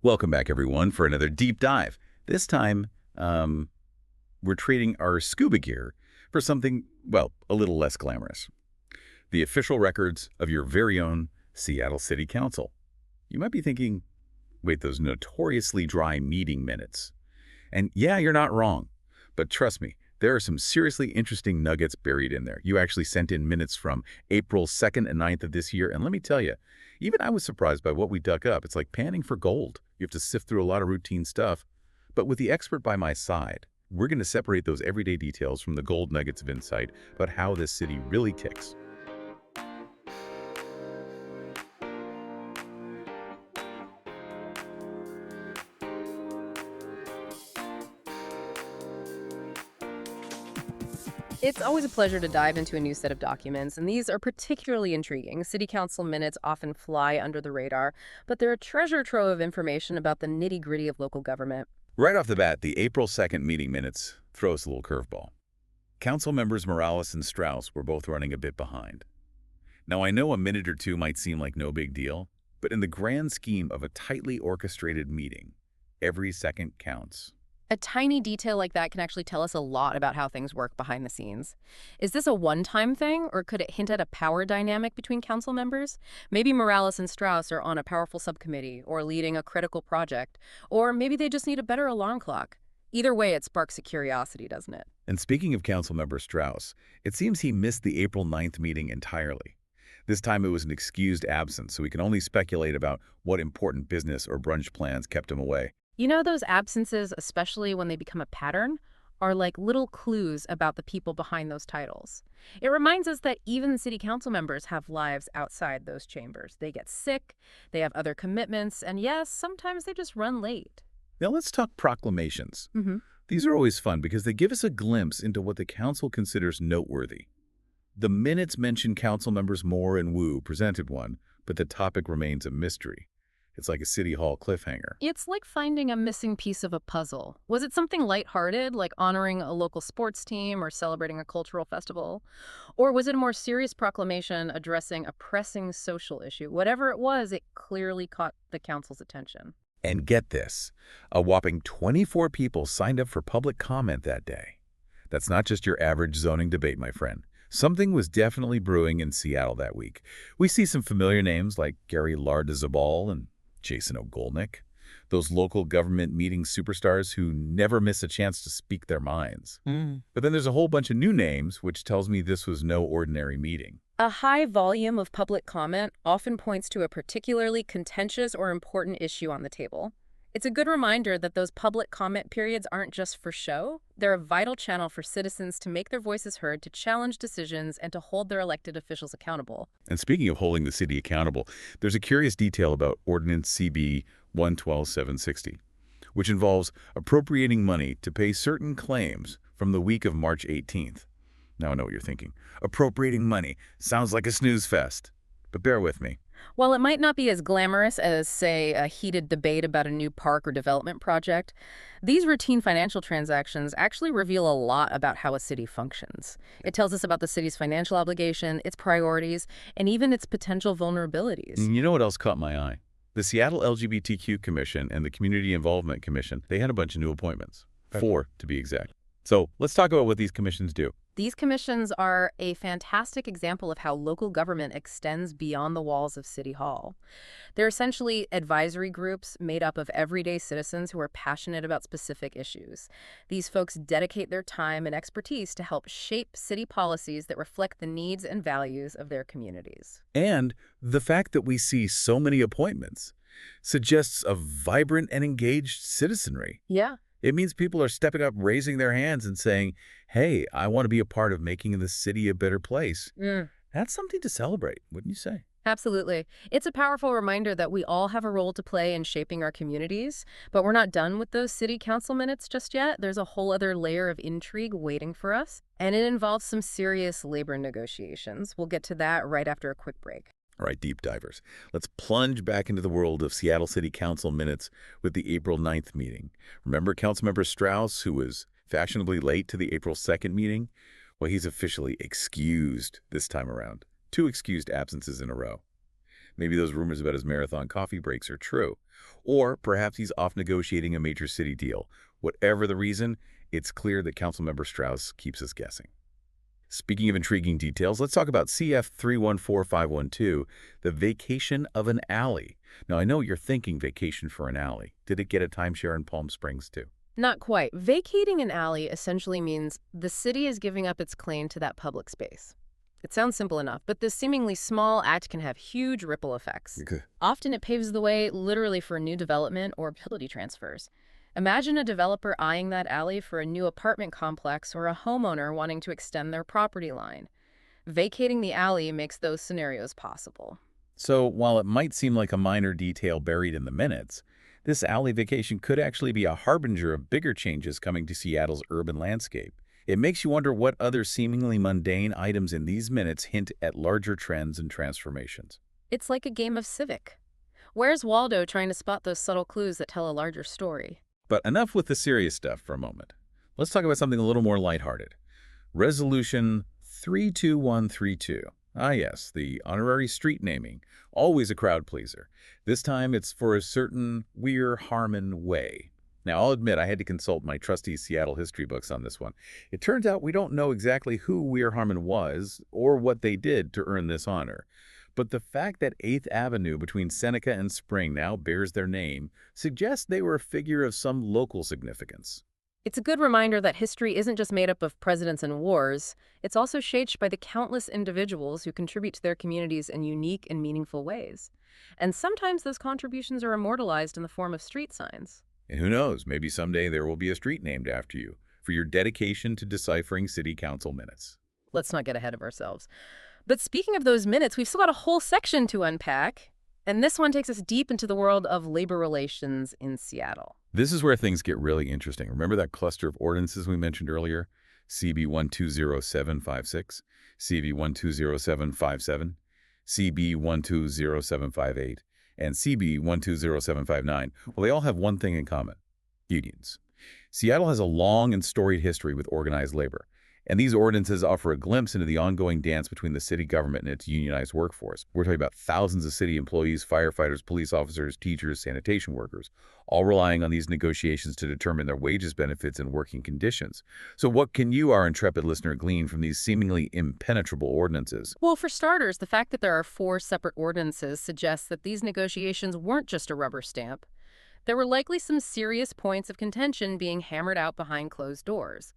Welcome back, everyone, for another deep dive. This time, we're trading our scuba gear for something, well, a little less glamorous. The official records of your very own Seattle City Council. You might be thinking, wait, those notoriously dry meeting minutes. And yeah, you're not wrong. But trust me, there are some seriously interesting nuggets buried in there. You actually sent in minutes from April 2nd and 9th of this year, and let me tell you, even I was surprised by what we dug up. It's like panning for gold. You have to sift through a lot of routine stuff. But with the expert by my side, we're going to separate those everyday details from the gold nuggets of insight about how this city really ticks. It's always a pleasure to dive into a new set of documents, and these are particularly intriguing. City Council minutes often fly under the radar, but they're a treasure trove of information about the nitty-gritty of local government. Right off the bat, the April 2nd meeting minutes throw us a little curveball. Council members Morales and Strauss were both running a bit behind. Now, I know a minute or two might seem like no big deal, but in the grand scheme of a tightly orchestrated meeting, every second counts. A tiny detail like that can actually tell us a lot about how things work behind the scenes. Is this a one-time thing, or could it hint at a power dynamic between council members? Maybe Morales and Strauss are on a powerful subcommittee or leading a critical project, or maybe they just need a better alarm clock. Either way, it sparks a curiosity, doesn't it? And speaking of Councilmember Strauss, it seems he missed the April 9th meeting entirely. This time it was an excused absence, so we can only speculate about what important business or brunch plans kept him away. You know, those absences, especially when they become a pattern, are like little clues about the people behind those titles. It reminds us that even city council members have lives outside those chambers. They get sick, they have other commitments, and yes, sometimes they just run late. Now let's talk proclamations. hmm These are always fun because they give us a glimpse into what the council considers noteworthy. The minutes mention council members Moore and Wu presented one, but the topic remains a mystery. It's like a city hall cliffhanger. It's like finding a missing piece of a puzzle. Was it something lighthearted, like honoring a local sports team or celebrating a cultural festival? Or was it a more serious proclamation addressing a pressing social issue? Whatever it was, it clearly caught the council's attention. And get this, a whopping 24 people signed up for public comment that day. That's not just your average zoning debate, my friend. Something was definitely brewing in Seattle that week. We see some familiar names like Gary Lardizabal and Jason O'Golnick, those local government meeting superstars who never miss a chance to speak their minds. But then there's a whole bunch of new names, which tells me this was no ordinary meeting. A high volume of public comment often points to a particularly contentious or important issue on the table. It's a good reminder that those public comment periods aren't just for show. They're a vital channel for citizens to make their voices heard, to challenge decisions, and to hold their elected officials accountable. And speaking of holding the city accountable, there's a curious detail about Ordinance CB 112-760, which involves appropriating money to pay certain claims from the week of March 18th. Now I know what you're thinking. Appropriating money sounds like a snooze fest. But bear with me. While it might not be as glamorous as, say, a heated debate about a new park or development project, these routine financial transactions actually reveal a lot about how a city functions. It tells us about the city's financial obligation, its priorities, and even its potential vulnerabilities. And you know what else caught my eye? The Seattle LGBTQ Commission and the Community Involvement Commission, they had a bunch of new appointments. 4, to be exact. So let's talk about what these commissions do. These commissions are a fantastic example of how local government extends beyond the walls of City Hall. They're essentially advisory groups made up of everyday citizens who are passionate about specific issues. These folks dedicate their time and expertise to help shape city policies that reflect the needs and values of their communities. And the fact that we see so many appointments suggests a vibrant and engaged citizenry. Yeah. It means people are stepping up, raising their hands and saying, hey, I want to be a part of making the city a better place. That's something to celebrate, wouldn't you say? Absolutely. It's a powerful reminder that we all have a role to play in shaping our communities, but we're not done with those city council minutes just yet. There's a whole other layer of intrigue waiting for us, and it involves some serious labor negotiations. We'll get to that right after a quick break. All right, deep divers, let's plunge back into the world of Seattle City Council minutes with the April 9th meeting. Remember Councilmember Strauss, who was fashionably late to the April 2nd meeting? Well, he's officially excused this time around. 2 excused absences in a row. Maybe those rumors about his marathon coffee breaks are true. Or perhaps he's off negotiating a major city deal. Whatever the reason, it's clear that Councilmember Strauss keeps us guessing. Speaking of intriguing details, let's talk about CF 314512, the vacation of an alley. Now, I know you're thinking vacation for an alley. Did it get a timeshare in Palm Springs, too? Not quite. Vacating an alley essentially means the city is giving up its claim to that public space. It sounds simple enough, but this seemingly small act can have huge ripple effects. Okay. Often it paves the way literally for new development or utility transfers. Imagine a developer eyeing that alley for a new apartment complex or a homeowner wanting to extend their property line. Vacating the alley makes those scenarios possible. So, while it might seem like a minor detail buried in the minutes, this alley vacation could actually be a harbinger of bigger changes coming to Seattle's urban landscape. It makes you wonder what other seemingly mundane items in these minutes hint at larger trends and transformations. It's like a game of Civic. Where's Waldo trying to spot those subtle clues that tell a larger story? But enough with the serious stuff for a moment. Let's talk about something a little more lighthearted. Resolution 32132. Ah yes, the honorary street naming. Always a crowd pleaser. This time it's for a certain Weir Harmon Way. Now, I'll admit I had to consult my trusty Seattle history books on this one. It turns out we don't know exactly who Weir Harmon was or what they did to earn this honor. But the fact that 8th Avenue between Seneca and Spring now bears their name suggests they were a figure of some local significance. It's a good reminder that history isn't just made up of presidents and wars. It's also shaped by the countless individuals who contribute to their communities in unique and meaningful ways. And sometimes those contributions are immortalized in the form of street signs. And who knows, maybe someday there will be a street named after you for your dedication to deciphering city council minutes. Let's not get ahead of ourselves. But speaking of those minutes, we've still got a whole section to unpack. And this one takes us deep into the world of labor relations in Seattle. This is where things get really interesting. Remember that cluster of ordinances we mentioned earlier? CB 120756, CB 120757, CB 120758, and CB 120759. Well, they all have one thing in common: unions. Seattle has a long and storied history with organized labor, and these ordinances offer a glimpse into the ongoing dance between the city government and its unionized workforce. We're talking about thousands of city employees, firefighters, police officers, teachers, sanitation workers, all relying on these negotiations to determine their wages, benefits, and working conditions. So what can you, our intrepid listener, glean from these seemingly impenetrable ordinances? Well, for starters, the fact that there are 4 separate ordinances suggests that these negotiations weren't just a rubber stamp. There were likely some serious points of contention being hammered out behind closed doors.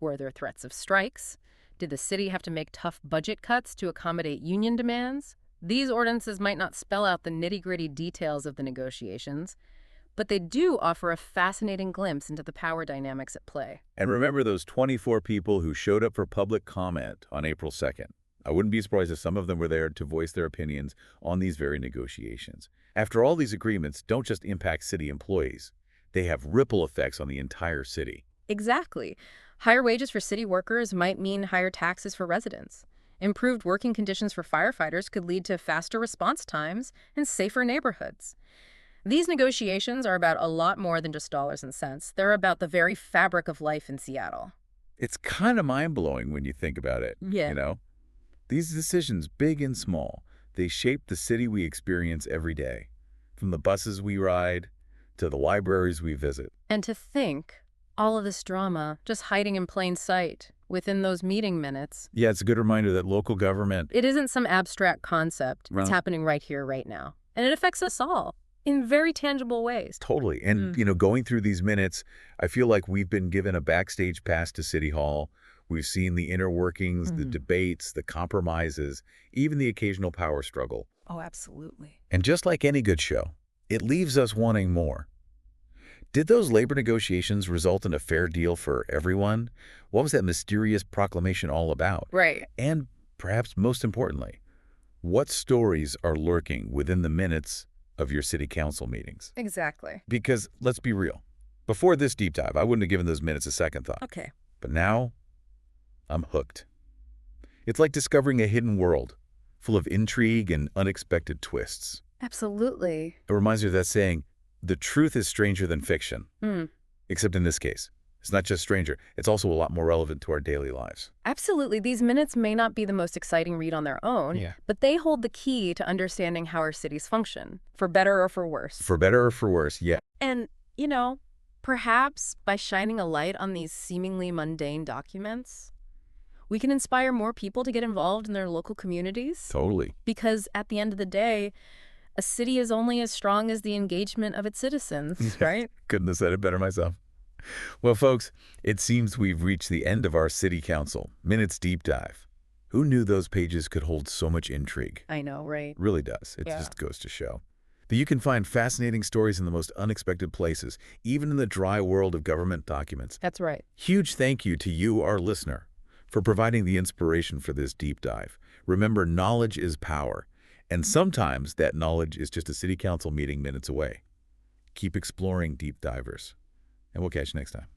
Were there threats of strikes? Did the city have to make tough budget cuts to accommodate union demands? These ordinances might not spell out the nitty-gritty details of the negotiations, but they do offer a fascinating glimpse into the power dynamics at play. And remember those 24 people who showed up for public comment on April 2nd. I wouldn't be surprised if some of them were there to voice their opinions on these very negotiations. After all, these agreements don't just impact city employees. They have ripple effects on the entire city. Exactly. Higher wages for city workers might mean higher taxes for residents. Improved working conditions for firefighters could lead to faster response times and safer neighborhoods. These negotiations are about a lot more than just dollars and cents. They're about the very fabric of life in Seattle. It's kind of mind-blowing when you think about it, Yeah. you know? These decisions, big and small, they shape the city we experience every day, from the buses we ride to the libraries we visit. And to think, all of this drama just hiding in plain sight within those meeting minutes. Yeah, it's a good reminder that local government... It isn't some abstract concept. Right. It's happening right here, right now. And it affects us all in very tangible ways. Totally. And, going through these minutes, I feel like we've been given a backstage pass to City Hall. We've seen the inner workings, the debates, the compromises, even the occasional power struggle. Oh, absolutely. And just like any good show, it leaves us wanting more. Did those labor negotiations result in a fair deal for everyone? What was that mysterious proclamation all about? Right. And perhaps most importantly, what stories are lurking within the minutes of your city council meetings? Exactly. Because let's be real, before this deep dive, I wouldn't have given those minutes a second thought. Okay. But now, I'm hooked. It's like discovering a hidden world, full of intrigue and unexpected twists. Absolutely. It reminds me of that saying, the truth is stranger than fiction. Except in this case, It's not just stranger. It's also a lot more relevant to our daily lives. Absolutely. These minutes may not be the most exciting read on their own, Yeah. but they hold the key to understanding how our cities function, for better or for worse. For better or for worse, yeah. And, perhaps by shining a light on these seemingly mundane documents, we can inspire more people to get involved in their local communities. Totally. Because at the end of the day, a city is only as strong as the engagement of its citizens, right? Couldn't have said it better myself. Well, folks, it seems we've reached the end of our City Council Minutes Deep Dive. Who knew those pages could hold so much intrigue? I know, right? Really does. It Yeah. just goes to show that you can find fascinating stories in the most unexpected places, even in the dry world of government documents. That's right. Huge thank you to you, our listener, for providing the inspiration for this deep dive. Remember, knowledge is power, and sometimes that knowledge is just a City Council meeting minutes away. Keep exploring, deep divers, and we'll catch you next time.